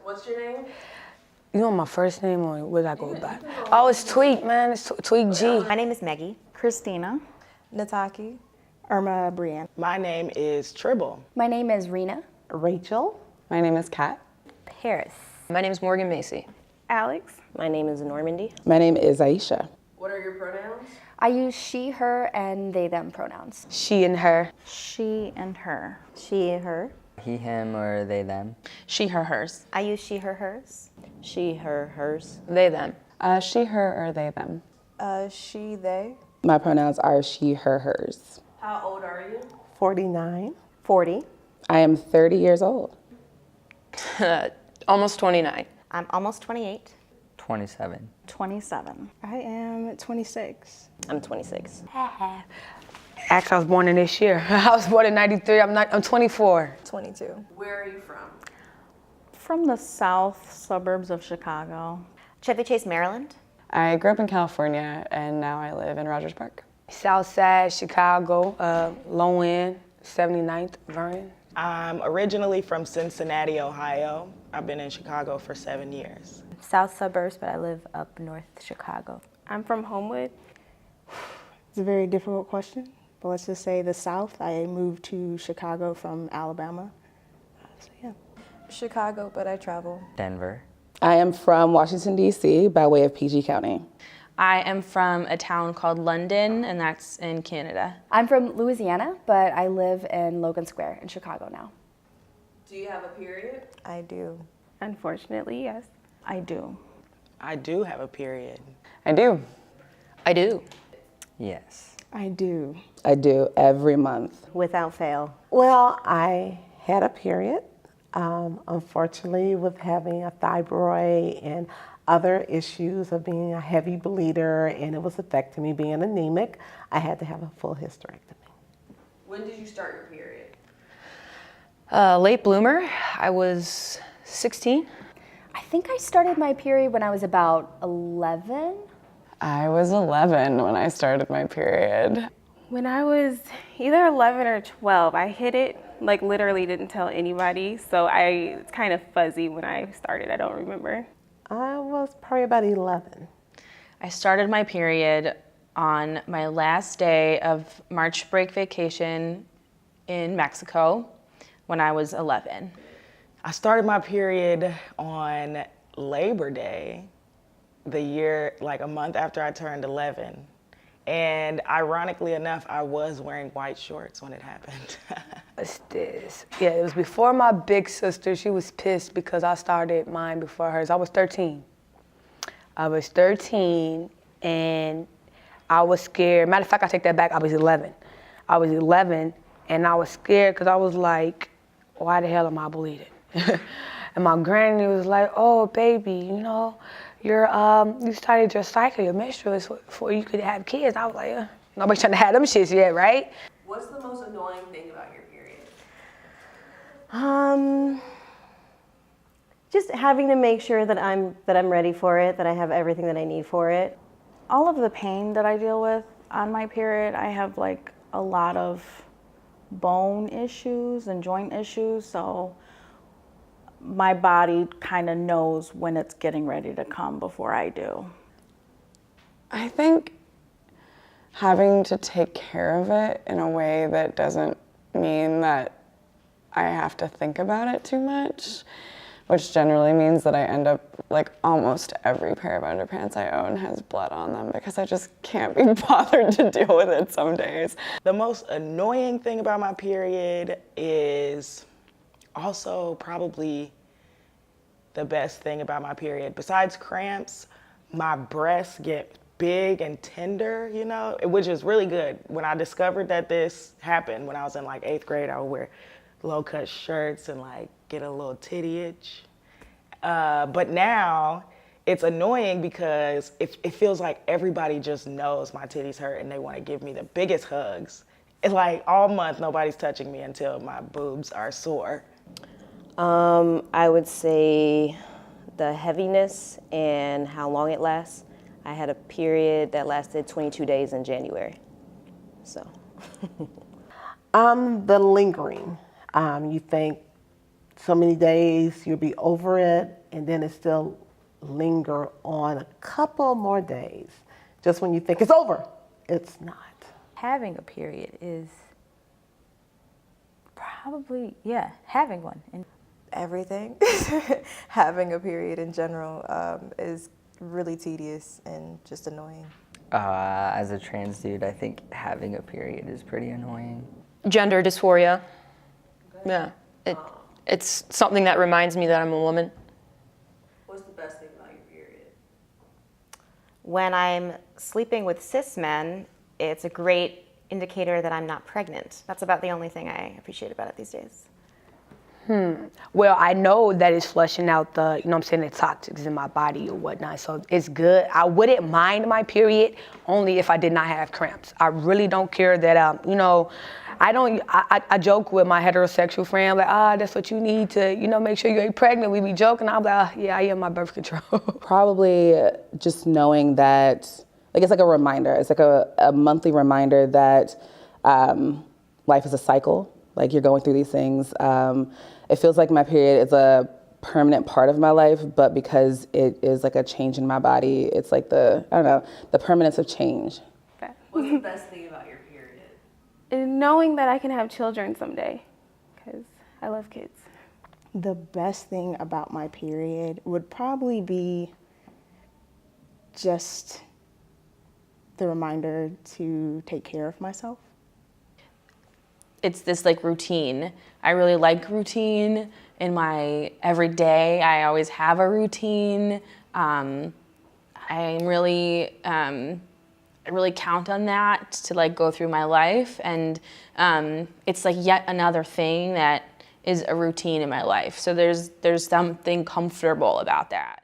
What's your name? You want my first name or what did I go by? Oh, it's Tweak, man. It's Tweak G. My name is Maggie. Christina. Nataki. Irma Brienne. My name is Tribble. My name is Rena. Rachel. My name is Kat. Paris. My name is Morgan Macy. Alex. My name is Normandy. My name is Aisha. What are your pronouns? I use she, her, and they, them pronouns. She and her. She and her. She, her. He, him, or they, them. She, her, hers. I use she, her, hers. She, her, hers. They, them. She, her, or they, them. She, they. My pronouns are she, her, hers. How old are you? 49. 40. I am 30 years old. Almost 29. I'm almost 28. 27. 27. I am 26. I'm 26. Actually, I was born in this year. I was born in 93. I'm 24. 22. Where are you from? From the south suburbs of Chicago. Chevy Chase, Maryland. I grew up in California and now I live in Rogers Park. Southside, Chicago, low end, 79th, Vernon. I'm originally from Cincinnati, Ohio. I've been in Chicago for 7 years. South suburbs, but I live up north Chicago. I'm from Homewood. It's a very difficult question, but let's just say the south. I moved to Chicago from Alabama. So yeah. Chicago, but I travel. Denver. I am from Washington, D.C. by way of PG County. I am from a town called London, and that's in Canada. I'm from Louisiana, but I live in Logan Square in Chicago now. Do you have a period? I do. Unfortunately, yes. I do. I do have a period. I do. I do. Yes. I do. I do every month. Without fail. Well, I had a period. Unfortunately, with having a thyroid and other issues of being a heavy bleeder, and it was affecting me being anemic, I had to have a full hysterectomy. When did you start your period? Late bloomer. I was 16. I think I started my period when I was about 11. I was 11 when I started my period. When I was either 11 or 12, I hit it, like literally didn't tell anybody. So it's kind of fuzzy when I started. I don't remember. I was probably about 11. I started my period on my last day of March break vacation in Mexico when I was 11. I started my period on Labor Day, the year, like a month after I turned 11. And ironically enough, I was wearing white shorts when it happened. What's this? Yeah, it was before my big sister. She was pissed because I started mine before hers. I was 13. I was 13 and I was scared. Matter of fact, I take that back. I was 11. I was 11 and I was scared because I was like, why the hell am I bleeding? And my granny was like, oh, baby, you know, you started your cycle, your menstrual is before you could have kids. I was like, nobody's trying to have them shits yet, right? What's the most annoying thing about your period? Just having to make sure that I'm ready for it, that I have everything that I need for it. All of the pain that I deal with on my period, I have like a lot of bone issues and joint issues, so my body kind of knows when it's getting ready to come before I do. I think having to take care of it in a way that doesn't mean that I have to think about it too much, which generally means that I end up, like almost every pair of underpants I own has blood on them because I just can't be bothered to deal with it some days. The most annoying thing about my period is also probably the best thing about my period. Besides cramps, my breasts get big and tender, you know, which is really good. When I discovered that this happened when I was in like 8th grade, I would wear low-cut shirts and like get a little titty itch. But now it's annoying because it feels like everybody just knows my titties hurt and they want to give me the biggest hugs. It's like all month nobody's touching me until my boobs are sore. I would say the heaviness and how long it lasts. I had a period that lasted 22 days in January, so. The lingering. You think so many days, you'll be over it, and then it still linger on a couple more days. Just when you think it's over, it's not. Having a period is probably, having one. And Everything. Having a period in general is really tedious and just annoying. As a trans dude, I think having a period is pretty annoying. Gender dysphoria. Yeah. It's something that reminds me that I'm a woman. What's the best thing about your period? When I'm sleeping with cis men, it's a great indicator that I'm not pregnant. That's about the only thing I appreciate about it these days. Well, I know that it's flushing out the, the toxins in my body or whatnot, so it's good. I wouldn't mind my period only if I did not have cramps. I really don't care that, I joke with my heterosexual friend, like, that's what you need to, make sure you ain't pregnant. We be joking. I'm like, yeah, I am my birth control. Probably just knowing that, it's like a reminder. It's like a monthly reminder that life is a cycle. Like, you're going through these things. It feels like my period is a permanent part of my life, but because it is like a change in my body, it's like the permanence of change. What's the best thing about your period? And knowing that I can have children someday, because I love kids. The best thing about my period would probably be just the reminder to take care of myself. It's this routine. I really like routine in my everyday. I always have a routine. I really count on that to go through my life, and it's yet another thing that is a routine in my life. So there's something comfortable about that.